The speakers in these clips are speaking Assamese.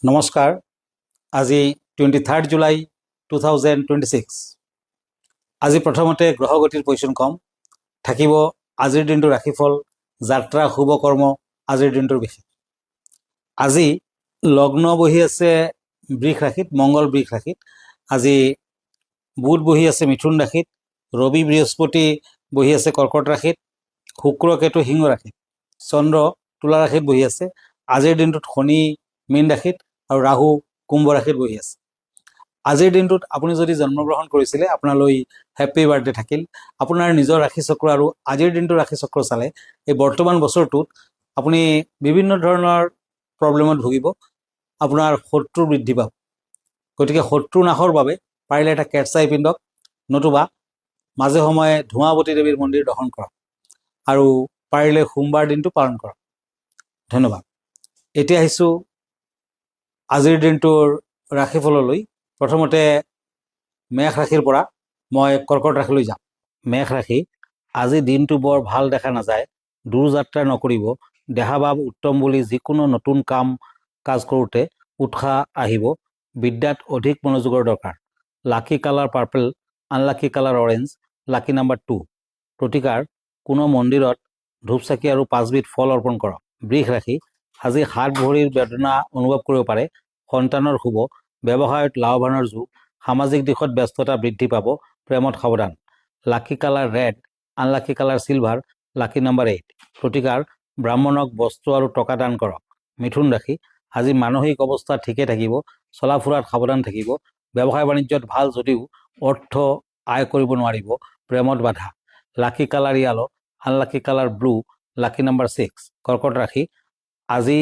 নমস্কাৰ। আজি 23 জুলাই 2026। আজি প্ৰথমতে গ্ৰহগতিৰ পজিশ্যন কম থাকিব। আজিৰ দিনটোৰ ৰাশিফল, যাত্ৰা, শুভ কৰ্ম, আজিৰ দিনটোৰ বিশেষ। আজি লগ্ন বহি আছে বৃষ ৰাশিত, মংগল বৃষ ৰাশিত। আজি বুধ বহি আছে মিথুন ৰাশিত, ৰবি বৃহস্পতি বহি আছে কৰ্কট ৰাশিত, শুক্ৰ কেতু সিংহ ৰাশিত, চন্দ্ৰ তুলা ৰাশিত বহি আছে। আজিৰ দিনটোত শনি মীন ৰাশিত আৰু ৰাহু কুম্ভ ৰাশিত বহি আছে। আজিৰ দিনটোত আপুনি যদি জন্মগ্ৰহণ কৰিছিলে, আপোনালৈ হেপ্পী বাৰ্থডে থাকিল। আপোনাৰ নিজৰ ৰাশি চক্ৰ আৰু আজিৰ দিনটোৰ ৰাশি চক্ৰ চালে এই বৰ্তমান বছৰটোত আপুনি বিভিন্ন ধৰণৰ প্ৰব্লেমত ভুগিব। আপোনাৰ শত্ৰু বৃদ্ধি পাব। গতিকে শত্ৰু নাশৰ বাবে পাৰিলে এটা কেটচাই পিন্ধক, নতুবা মাজে সময়ে ধুমাৱতী দেৱীৰ মন্দিৰ দৰ্শন কৰক আৰু পাৰিলে সোমবাৰ দিনটো পালন কৰক। ধন্যবাদ। এতিয়া আহিছোঁ আজিৰ দিনটোৰ ৰাশিফললৈ। প্ৰথমতে মেষ ৰাশিৰ পৰা মই কৰ্কট ৰাশিলৈ যাম। মেষ ৰাশি, আজি দিনটো বৰ ভাল দেখা নাযায়। দূৰ যাত্ৰা নকৰিব। দেহাভাৱ উত্তম বুলি যিকোনো নতুন কাম কাজ কৰোঁতে উৎসাহ আহিব। বিদ্যাত অধিক মনোযোগৰ দৰকাৰ। Lucky colour purple, unlucky colour orange, lucky number 2। প্ৰতিকাৰ, কোনো মন্দিৰত ধূপ চাকি আৰু 5বিধ ফল অৰ্পণ কৰক। বৃষ ৰাশি, আজি হাত ভৰিৰ বেদনা অনুভৱ কৰিব পাৰে। সন্তানৰ শুভ, ব্যৱসায়ত লাভৱানৰ যোগ, সামাজিক দিশত ব্যস্ততা বৃদ্ধি পাব। প্ৰেমত সাৱধান। Lucky colour red, unlucky colour silver, lucky number 8। প্ৰতিকাৰ, ব্ৰাহ্মণক বস্ত্ৰ আৰু টকা দান কৰক। মিথুন ৰাশি, আজি মানসিক অৱস্থা ঠিকে থাকিব। চলা ফুৰাত সাৱধান থাকিব। ব্যৱসায় বাণিজ্যত ভাল যদিও অৰ্থ আয় কৰিব নোৱাৰিব। প্ৰেমত বাধা। Lucky colour yellow, unlucky colour blue, lucky number 6। কৰ্কট ৰাশি, আজি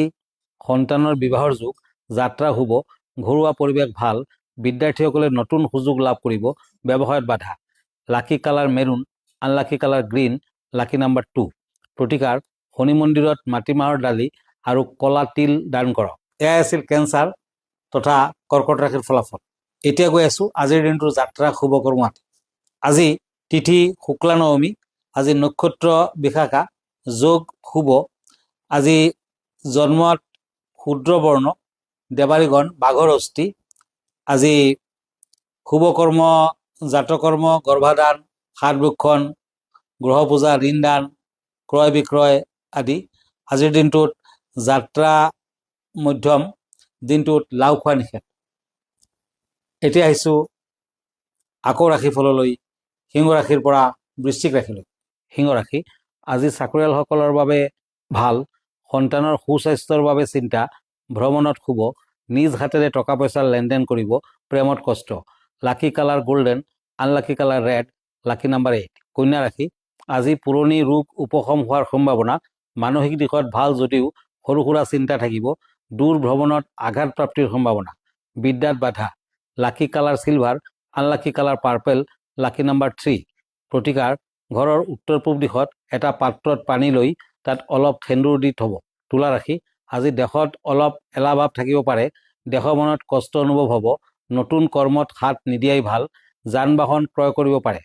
সন্তানৰ বিবাহৰ যোগ, যাত্ৰা শুভ, ঘৰুৱা পৰিৱেশ ভাল। বিদ্যাৰ্থীসকলে নতুন সুযোগ লাভ কৰিব। ব্যৱসায়ত বাধা। Lucky colour maroon, unlucky colour green, lucky number 2। প্ৰতিকাৰ, শনি মন্দিৰত মাটিমাহৰ দালি আৰু কলা তিল দান কৰক। এয়াই আছিল কেঞ্চাৰ তথা কৰ্কট ৰাশিৰ ফলাফল। এতিয়া গৈ আছোঁ আজিৰ দিনটোৰ যাত্ৰা শুভ কৰ্মাত। আজি তিথি শুক্লা নৱমী, আজি নক্ষত্ৰ বিশাখা, যোগ শুভ। আজি জন্মত শূদ্ৰ বৰ্ণ, দেৱাৰীগণ, বাঘৰ অস্থি। আজি শুভ কৰ্ম, জাতকৰ্ম, গৰ্ভাধান, সাত ভক্ষণ, গ্ৰহ পূজা, ঋণ দান, ক্ৰয় বিক্ৰয় আদি। আজিৰ দিনটোত যাত্ৰা মধ্যম, দিনটোত লাও খোৱা নিষেধ। এতিয়া আহিছোঁ আকৌ ৰাশিফললৈ, সিংহ ৰাশিৰ পৰা বৃশ্চিক ৰাশিলৈ। সিংহ ৰাশি, আজি চাকৰিয়ালসকলৰ বাবে ভাল। সন্তানৰ সুস্বাস্থ্যৰ বাবে চিন্তা। ভ্ৰমণত শুভ, নিজ হাতেৰে টকা পইচাৰ লেনদেন কৰিব। প্ৰেমত কষ্ট। Lucky colour golden, unlucky colour red, lucky number 8। কন্যা ৰাশি, আজি পুৰণি ৰোগ উপশম হোৱাৰ সম্ভাৱনা। মানসিক দিশত ভাল যদিও সৰু সুৰা চিন্তা থাকিব। দূৰ ভ্ৰমণত আঘাত প্ৰাপ্তিৰ সম্ভাৱনা। বিদ্যাত বাধা। Lucky colour silver, unlucky colour purple, lucky number 3। প্ৰতিকাৰ, ঘৰৰ উত্তৰ পূব দিশত এটা পাত্ৰত পানী লৈ তাত অলপ সেন্দুৰ দি থ'ব। তুলা ৰাশি, আজি দেহত অলপ এলাহভাৱ থাকিব পাৰে। দেহৰ মনত কষ্ট অনুভৱ হ'ব। নতুন কৰ্মত হাত নিদিয়াই ভাল। যান বাহন ক্ৰয় কৰিব পাৰে।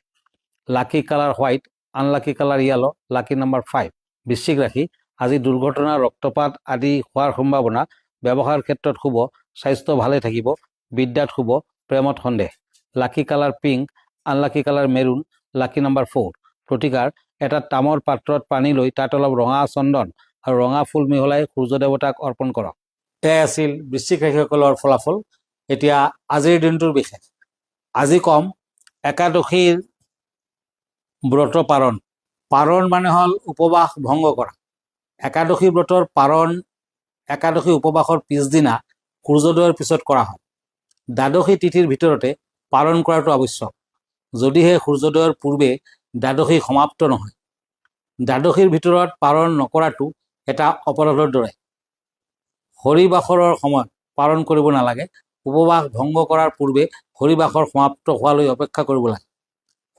Lucky colour white, unlucky colour yellow, lucky number 5। বৃশ্চিক ৰাশি, আজি দুৰ্ঘটনা, ৰক্তপাত আদি হোৱাৰ সম্ভাৱনা। ব্যৱসায়ৰ ক্ষেত্ৰত শুভ, স্বাস্থ্য ভালে থাকিব। বিদ্যাত শুভ, প্ৰেমত সন্দেহ। Lucky colour pink, unlucky colour maroon, lucky number 4। প্ৰতিকাৰ, এটা তামৰ পাত্ৰত পানী লৈ তাত অলপ ৰঙা চন্দন আৰু ৰঙা ফুল মিহলাই সূৰ্য দেৱতাক অৰ্পণ কৰক। এয়াই আছিল বৃশ্চিক ৰাশিসকলৰ ফলাফল। এতিয়া আজিৰ দিনটোৰ বিশেষ। আজি কম একাদশীৰ ব্ৰত পাৰণ। পাৰণ মানে হ'ল উপবাস ভংগ কৰা। একাদশী ব্ৰতৰ পাৰণ একাদশী উপবাসৰ পিছদিনা সূৰ্যোদয়ৰ পিছত কৰা হয়। দ্বাদশী তিথিৰ ভিতৰতে পালন কৰাটো আৱশ্যক, যদিহে সূৰ্যোদয়ৰ পূৰ্বে দ্বাদশী সমাপ্ত নহয়। দ্বাদশীৰ ভিতৰত পালন নকৰাটো এটা অপৰাধৰ দৰে। হৰিবাসৰৰ সময়ত পালন কৰিব নালাগে। উপবাস ভংগ কৰাৰ পূৰ্বে হৰিবাসৰ সমাপ্ত হোৱালৈ অপেক্ষা কৰিব লাগে।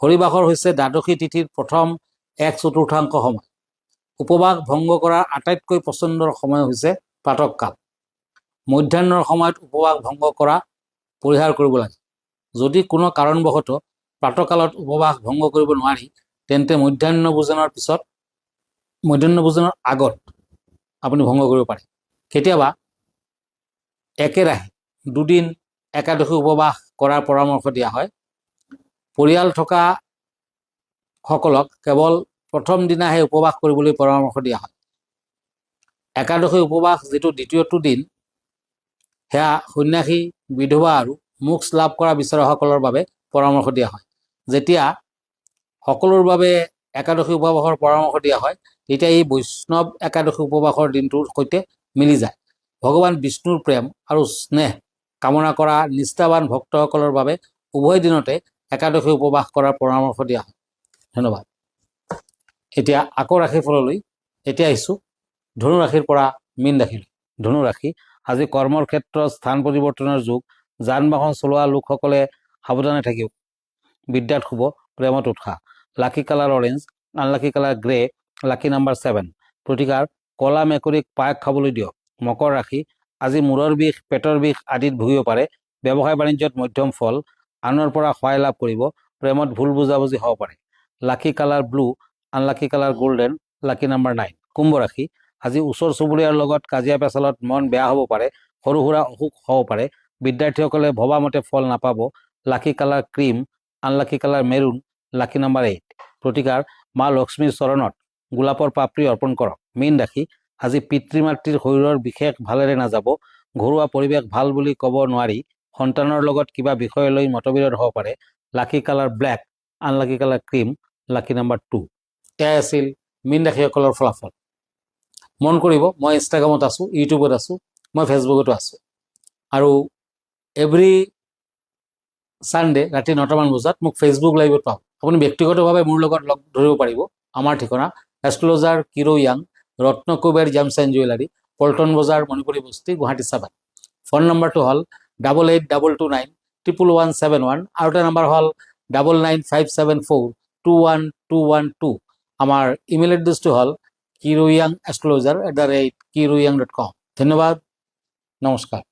হৰিবাসৰ হৈছে দ্বাদশী তিথিৰ প্ৰথম 1/4 সময়। উপবাস ভংগ কৰাৰ আটাইতকৈ পচন্দৰ সময় হৈছে প্ৰাতঃকাল। মধ্যাহ্নৰ সময়ত উপবাস ভংগ কৰা পৰিহাৰ কৰিব লাগে। যদি কোনো কাৰণবশতঃ প্ৰাতঃকালত উপবাস ভংগ কৰিব নোৱাৰি, তেন্তে মধ্যাহ্ন ভোজনৰ আগত আপুনি ভংগ কৰিব পাৰে। কেতিয়াবা একেৰাহে 2 দিন একাদশী উপবাস কৰাৰ পৰামৰ্শ দিয়া হয়। পৰিয়াল থকা সকলক কেৱল প্ৰথম দিনাহে উপবাস কৰিবলৈ পৰামৰ্শ দিয়া হয়। একাদশী উপবাস যিটো দ্বিতীয়টো দিন সেয়া সন্ন্যাসী, বিধৱা আৰু মোক্ষ লাভ কৰা বিচৰাসকলৰ বাবে পৰামৰ্শ দিয়া হয়। যেতিয়া সকলোৰ বাবে একাদশী উপবাসৰ পৰামৰ্শ দিয়া হয় তেতিয়া এই বৈষ্ণৱ একাদশী উপবাসৰ দিনটোৰ সৈতে মিলি যায়। ভগৱান বিষ্ণুৰ প্ৰেম আৰু স্নেহ কামনা কৰা নিষ্ঠাবান ভক্তসকলৰ বাবে উভয় দিনতে একাদশী উপবাস কৰাৰ পৰামৰ্শ দিয়া হয়। ধন্যবাদ। এতিয়া আকৌ ৰাশিফললৈ। এতিয়া আহিছোঁ ধনু ৰাশিৰ পৰা মীন ৰাশিলৈ। ধনু ৰাশি, আজি কৰ্মৰ ক্ষেত্ৰত স্থান পৰিৱৰ্তনৰ যুগ। যান বাহন চলোৱা লোকসকলে সাৱধানে থাকিব। বিদ্যাত শুভ, প্ৰেমত উৎসাহ। Lucky colour orange, unlucky colour grey, lucky number 7। প্ৰতিকাৰ কলা মেকুৰীক পায়স খাবলৈ দিয়ক। মকৰ ৰাশি, আজি মূৰৰ বিষ, পেটৰ বিষ আদিত ভুগিব পাৰে। ব্যৱসায় বাণিজ্যত মধ্যম ফল, আনৰ পৰা সহায় লাভ কৰিব। প্ৰেমত ভুল বুজাবুজি হ'ব পাৰে। Lucky colour blue, unlucky colour golden, lucky number 9। কুম্ভ ৰাশি, আজি ওচৰ চুবুৰীয়াৰ লগত কাজিয়া পেচালত মন বেয়া হ'ব পাৰে। সৰু সুৰা অসুখ হ'ব পাৰে। বিদ্যাৰ্থীসকলে ভবা মতে ফল নাপাব। Lucky colour cream, unlucky colour maroon, lucky number 8। প্ৰতিকাৰ মা লক্ষ্মীৰ চৰণত গোলাপৰ পাপৰি অৰ্পণ কৰক। মীন ৰাশি, আজি পিতৃ মাতৃৰ শৰীৰৰ বিশেষ ভালেৰে নাযাব। ঘৰুৱা পৰিৱেশ ভাল বুলি ক'ব নোৱাৰি। সন্তানৰ লগত কিবা বিষয় লৈ মতবিৰোধ হ'ব পাৰে। Lucky colour black, unlucky colour cream, lucky number 2। এয়াই আছিল মীন ৰাশিসকলৰ ফলাফল। মন কৰিব, মই ইনষ্টাগ্ৰামত আছোঁ, ইউটিউবত আছোঁ, মই ফেচবুকতো আছোঁ। আৰু এভৰি ছানডে ৰাতি 9টামান বজাত মোক ফেচবুক লাইভত পাব। আপুনি ব্যক্তিগতভাৱে মোৰ লগত লগ ধৰিব পাৰিব। আমাৰ ঠিকনা এষ্ট্ৰলজাৰ কিৰো য়াং, Ratna Kuber gems and jewellery, Paltan Bazaar, Manipuri বস্তি, গুৱাহাটী 7। ফোন নম্বৰটো হ'ল 8822911171 আৰু এটা নম্বৰ হ'ল 9957421212। আমাৰ ইমেইল এড্ৰেছটো হ'ল kiroyangastrologer@kiroyang.com। ধন্যবাদ, নমস্কাৰ।